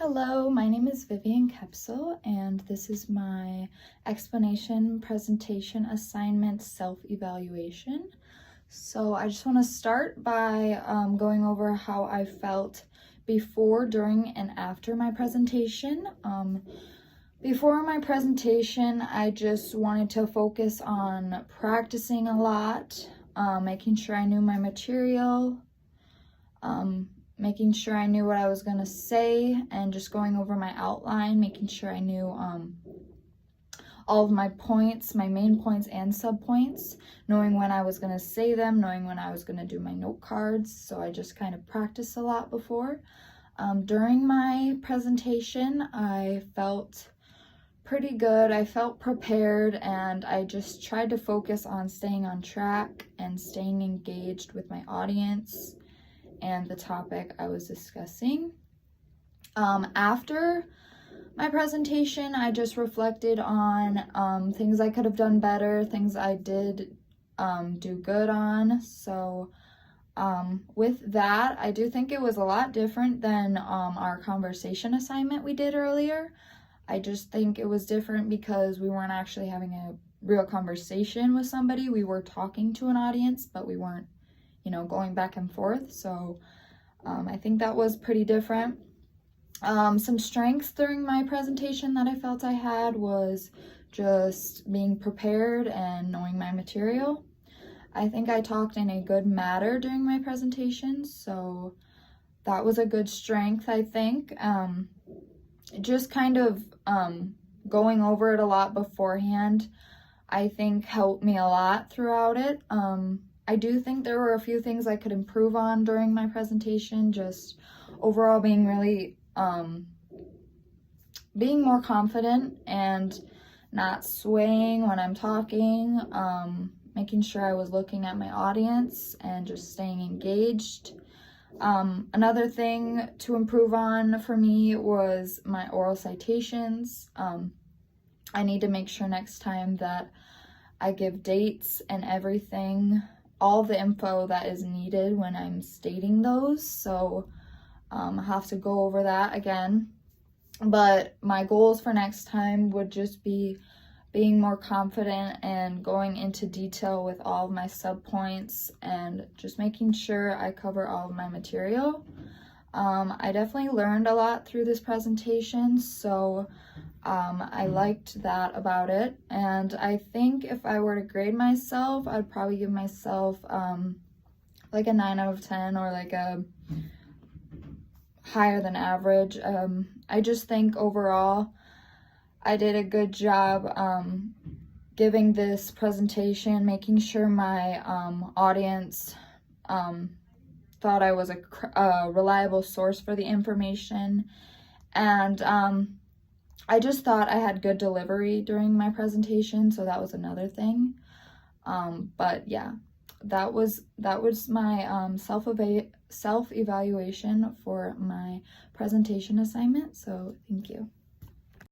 Hello, my name is Vivian Koepsell, and this is my explanation presentation assignment self-evaluation. So I just want to start by going over how I felt before, during, and after my presentation. Before my presentation, I just wanted to focus on practicing a lot, making sure I knew my material, making sure I knew what I was going to say, and just going over my outline, making sure I knew all of my points, my main points and sub-points, knowing when I was going to say them, knowing when I was going to do my note cards. So I just kind of practiced a lot before. During my presentation, I felt pretty good. I felt prepared, and I just tried to focus on staying on track and staying engaged with my audience and the topic I was discussing. After my presentation, I just reflected on things I could have done better, things I did do good on. So with that, I do think it was a lot different than our conversation assignment we did earlier. I just think it was different because we weren't actually having a real conversation with somebody. We were talking to an audience, but we weren't going back and forth. So I think that was pretty different. Some strengths during my presentation that I felt I had was just being prepared and knowing my material. I think I talked in a good manner during my presentation, so that was a good strength, I think. Just kind of going over it a lot beforehand, I think helped me a lot throughout it. I do think there were a few things I could improve on during my presentation, just overall being really, being more confident and not swaying when I'm talking, making sure I was looking at my audience and just staying engaged. Another thing to improve on for me was my oral citations. I need to make sure next time that I give dates and everything, all the info that is needed when I'm stating those. So I have to go over that again. But my goals for next time would just be being more confident and going into detail with all of my subpoints and just making sure I cover all of my material. I definitely learned a lot through this presentation, so I liked that about it. And I think if I were to grade myself, I'd probably give myself like a 9 out of 10 or like a higher than average. I just think overall I did a good job giving this presentation, making sure my audience thought I was a reliable source for the information, and I just thought I had good delivery during my presentation, so that was another thing. But yeah, that was my self-evaluation for my presentation assignment, so thank you.